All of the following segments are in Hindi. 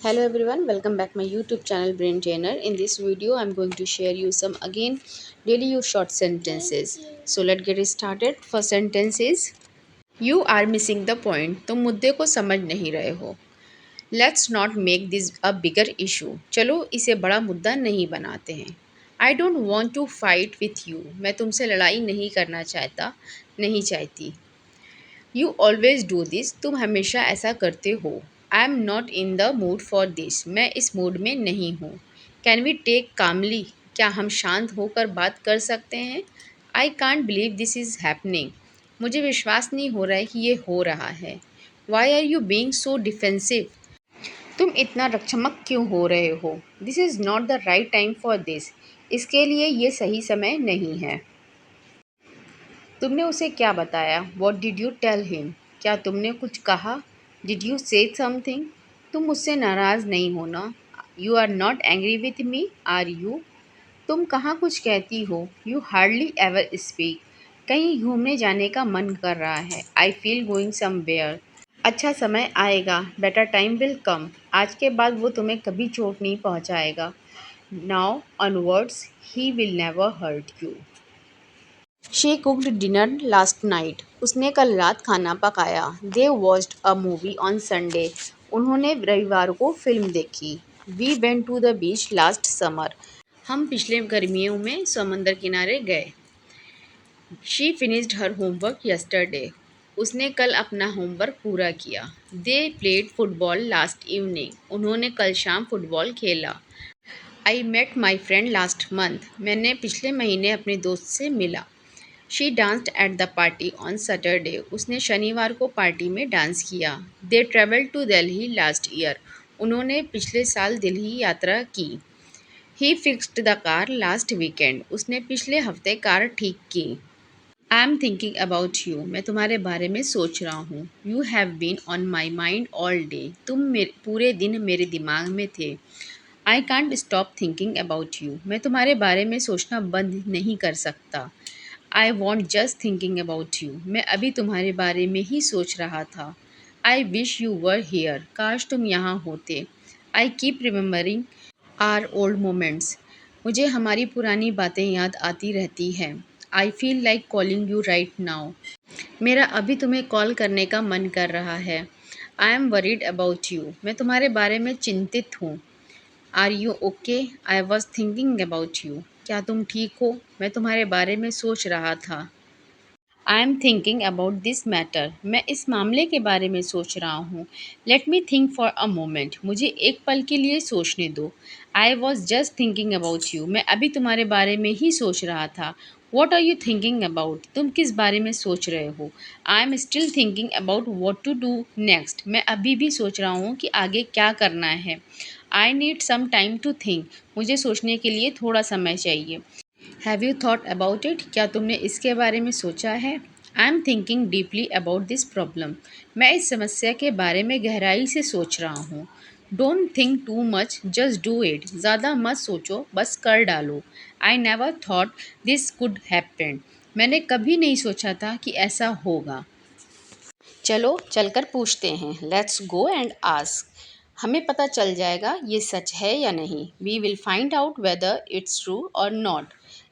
Hello everyone, welcome back my YouTube channel Brain Trainer. In this video, I'm going to share you some again daily use short sentences. So let's get started. First sentence is You are missing the point. तुम मुद्दे को समझ नहीं रहे हो. Let's not make this a bigger issue. चलो इसे बड़ा मुद्दा नहीं बनाते हैं. I don't want to fight with you. मैं तुमसे लड़ाई नहीं करना चाहता, नहीं चाहती. You always do this. तुम हमेशा ऐसा करते हो. I am not in the mood for this. मैं इस मूड में नहीं हूँ. कैन वी टेक कामली. क्या हम शांत होकर बात कर सकते हैं. I can't believe this is happening. मुझे विश्वास नहीं हो रहा है कि ये हो रहा है. Why are you being so defensive. तुम इतना रक्षमक क्यों हो रहे हो. This is not the right time for this. इसके लिए ये सही समय नहीं है. तुमने उसे क्या बताया. What did you tell him. क्या तुमने कुछ कहा. Did you say something. तुम मुझसे नाराज़ नहीं होना. You are not angry with me are you. तुम कहाँ कुछ कहती हो. You hardly ever speak. कहीं घूमने जाने का मन कर रहा है. I feel going somewhere. अच्छा समय आएगा. Better time will come. आज के बाद वो तुम्हें कभी चोट नहीं पहुँचाएगा. Now onwards he will never hurt you. She cooked dinner last night. उसने कल रात खाना पकाया. They watched a movie on Sunday. उन्होंने रविवार को फिल्म देखी. We went to the beach last summer. हम पिछले गर्मियों में समंदर किनारे गए. She finished her homework yesterday. उसने कल अपना होमवर्क पूरा किया. They played football last evening. उन्होंने कल शाम फुटबॉल खेला. I met my friend last month. मैंने पिछले महीने अपने दोस्त से मिला. She danced at the party on Saturday. उसने शनिवार को पार्टी में डांस किया. They travel to Delhi last year. उन्होंने पिछले साल दिल्ली यात्रा की. He fixed the car last weekend. उसने पिछले हफ्ते कार ठीक की. I am thinking about you. मैं तुम्हारे बारे में सोच रहा हूँ. You have been on my mind all day. तुम पूरे दिन मेरे दिमाग में थे. I can't stop thinking about you. मैं तुम्हारे बारे में सोचना बंद नहीं कर सकता. I want just thinking about you. मैं अभी तुम्हारे बारे में ही सोच रहा था. I wish you were here. काश तुम यहाँ होते. I keep remembering our old moments. मुझे हमारी पुरानी बातें याद आती रहती हैं. I feel like calling you right now. मेरा अभी तुम्हें कॉल करने का मन कर रहा है. I am worried about you. मैं तुम्हारे बारे में चिंतित हूँ. Are you okay. I was thinking about you. क्या तुम ठीक हो. मैं तुम्हारे बारे में सोच रहा था. I am thinking about this matter. मैं इस मामले के बारे में सोच रहा हूँ. Let me think for a moment. मुझे एक पल के लिए सोचने दो. I was just thinking about you. मैं अभी तुम्हारे बारे में ही सोच रहा था. What are you thinking about. तुम किस बारे में सोच रहे हो. I am still thinking about what to do next. मैं अभी भी सोच रहा हूँ कि आगे क्या करना है. I need some time to think. मुझे सोचने के लिए थोड़ा समय चाहिए. Have you thought about it. क्या तुमने इसके बारे में सोचा है. I am thinking deeply about this problem. मैं इस समस्या के बारे में गहराई से सोच रहा हूँ. Don't think too much just do it. ज़्यादा मत सोचो, बस कर डालो. I never thought this could happen. मैंने कभी नहीं सोचा था कि ऐसा होगा. चलो चलकर पूछते हैं. Let's go and ask. हमें पता चल जाएगा ये सच है या नहीं. We will find out whether it's true और नॉट.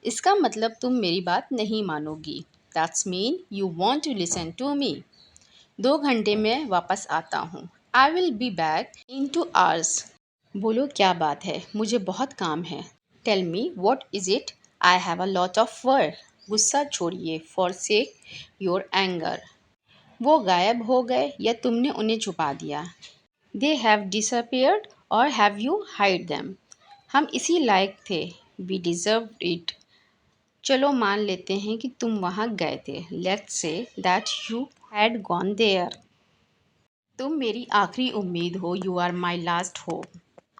इसका मतलब तुम मेरी बात नहीं मानोगी. That's mean you want to listen to me. 2 घंटे में वापस आता हूँ. I will be back in 2 hours. बोलो क्या बात है. मुझे बहुत काम है. Tell me what is it. I have a lot of work. गुस्सा छोड़िए. Forsake your anger. वो गायब हो गए या तुमने उन्हें छुपा दिया. दे हैव डिसअपियर्ड और हैव यू हाइड देम. हम इसी लायक थे. We deserve it. चलो मान लेते हैं कि तुम वहाँ गए थे. Let's say that you had gone there. तुम मेरी आखिरी उम्मीद हो. You are my last hope.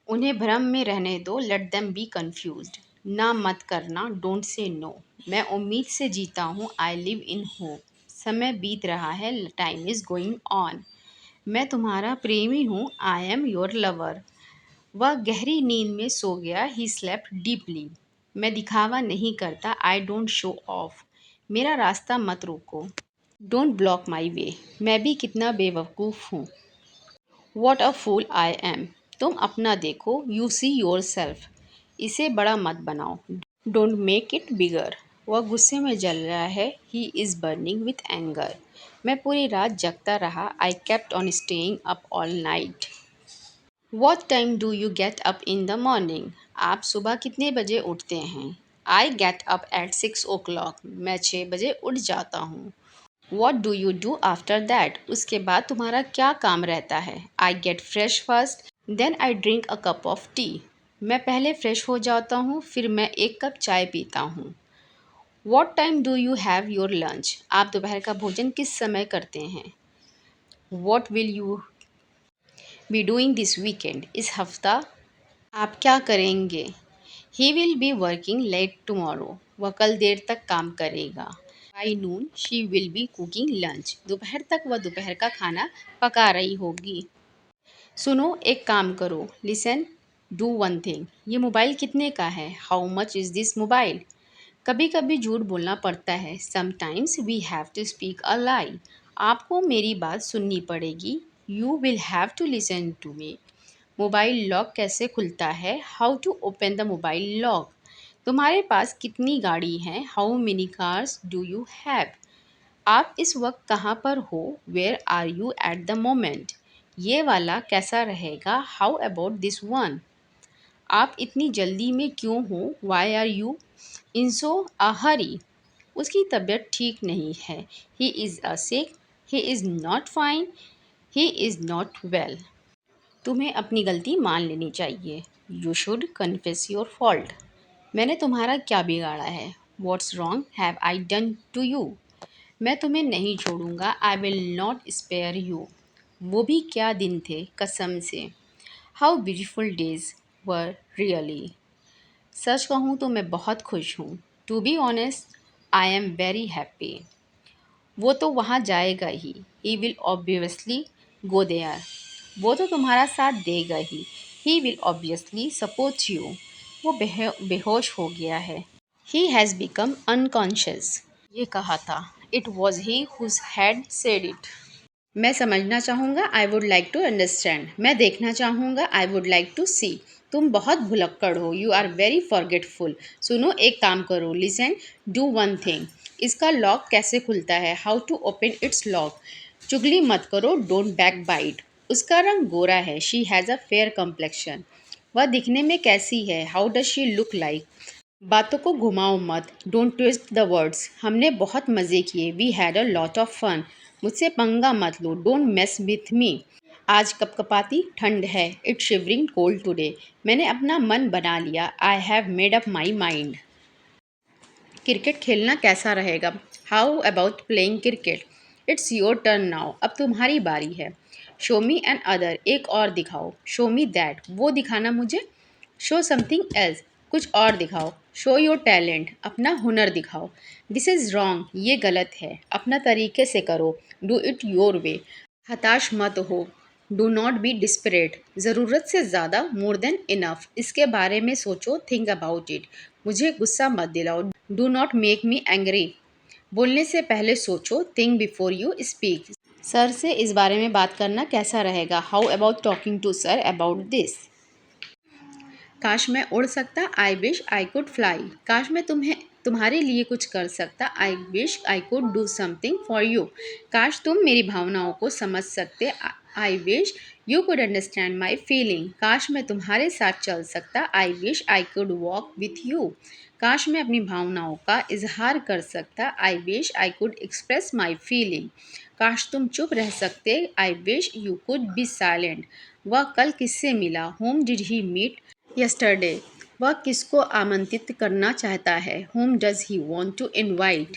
उन्हें भ्रम में रहने दो. Let them be confused. ना मत करना. Don't say no. मैं उम्मीद से जीता हूँ. I live in hope. समय बीत रहा है. Time is going on. मैं तुम्हारा प्रेमी हूँ. I am your lover. वह गहरी नींद में सो गया. He slept deeply. मैं दिखावा नहीं करता. I don't show off. मेरा रास्ता मत रोको. Don't block my way. मैं भी कितना बेवकूफ़ हूँ. What a fool I am. तुम अपना देखो, यू सी योर सेल्फ। इसे बड़ा मत बनाओ, डोंट मेक इट बिगर। वह गुस्से में जल रहा है, he is burning with anger. मैं पूरी रात जगता रहा, I kept on staying up all night. What time do you get up in the morning? आप सुबह कितने बजे उठते हैं? I get up at 6 o'clock। मैं 6 बजे उठ जाता हूँ। What do you do after that? उसके बाद तुम्हारा क्या काम रहता है? I get fresh first, then I drink a cup of T. मैं पहले फ्रेश हो जाता हूँ, फिर मैं एक कप चाय पीता हूँ। What time do you have your lunch? आप दोपहर का भोजन किस समय करते हैं? What will you be doing this weekend? इस हफ्ता आप क्या करेंगे? He will be working late tomorrow. वह कल देर तक काम करेगा। By noon she will be cooking lunch. दोपहर तक वह दोपहर का खाना पका रही होगी। सुनो, एक काम करो, लिसन, डू वन थिंग। ये मोबाइल कितने का है? How much is this mobile? कभी कभी झूठ बोलना पड़ता है, sometimes we have to speak a lie. आपको मेरी बात सुननी पड़ेगी, you will have to listen to me. Mobile lock कैसे खुलता है? How to open the mobile lock. तुम्हारे पास कितनी गाड़ी हैं? How many cars do you have? आप इस वक्त कहाँ पर हो? Where are you at the moment? ये वाला कैसा रहेगा? How about this one? आप इतनी जल्दी में क्यों हो? Why are you in so a hurry? उसकी तबीयत ठीक नहीं है, he is a sick, he is not fine, he is not well. तुम्हें अपनी गलती मान लेनी चाहिए, you should confess your fault. मैंने तुम्हारा क्या बिगाड़ा है? What's wrong have I done to you? मैं तुम्हें नहीं छोड़ूंगा, I will not spare you. वो भी क्या दिन थे, कसम से। How beautiful days were really. सच कहूँ तो मैं बहुत खुश हूँ, to be honest I am very happy. वो तो वहाँ जाएगा ही विल ऑब्वियसली गो देयर। वो तो तुम्हारा साथ देगा ही विल ऑब्वियसली सपोर्ट यू। वो बेहोश हो गया है, ही हैज़ बिकम अनकॉन्शियस। ये कहा था, it was he who's had said it. मैं समझना चाहूँगा, I would like to understand. मैं देखना चाहूँगा, I would like to see. तुम बहुत भुलक्कड़ हो, यू आर वेरी फॉरगेटफुल। सुनो, एक काम करो, लिसन, डू वन थिंग। इसका लॉक कैसे खुलता है? How to open its lock. चुगली मत करो, डोंट बैक बाइट। उसका रंग गोरा है, she has a fair complexion. वह दिखने में कैसी है? How does she look like. बातों को घुमाओ मत, डोंट ट्विस्ट द वर्ड्स। हमने बहुत मज़े किए, we had a lot of fun. मुझसे पंगा मत लो, डोंट मेस विथ मी। आज कपकपाती ठंड है, इट्स शिवरिंग कोल्ड टुडे। मैंने अपना मन बना लिया, I have made up my mind. Cricket खेलना कैसा रहेगा? How about playing cricket? It's your turn now, अब तुम्हारी बारी है। शो मी एन अदर, एक और दिखाओ। शो मी दैट, वो दिखाना मुझे। शो समथिंग एल्स, कुछ और दिखाओ। शो योर टैलेंट, अपना हुनर दिखाओ। दिस इज़ रॉन्ग, ये गलत है, अपना तरीके से करो। Do it your way. हताश मत हो, डू नॉट बी डिस्परेट। ज़रूरत से ज़्यादा, मोर देन इनफ। इसके बारे में सोचो, थिंक अबाउट इट। मुझे गुस्सा मत दिलाओ, do not make me angry. बोलने से पहले सोचो, think before you speak. Sir से इस बारे में बात करना कैसा रहेगा? How about talking to sir about this. काश मैं उड़ सकता, I wish I could fly. काश मैं तुम्हारे लिए कुछ कर सकता, I wish I could do something for you. काश तुम मेरी भावनाओं को समझ सकते, I wish you could understand my feeling. काश मैं तुम्हारे साथ चल सकता, I wish I could walk with you. काश मैं अपनी भावनाओं का इजहार कर सकता, I wish I could express my feeling. काश तुम चुप रह सकते, I wish you could be silent. वह कल किससे मिला? Whom did he meet yesterday. वह किसको आमंत्रित करना चाहता है? Whom does he want to invite.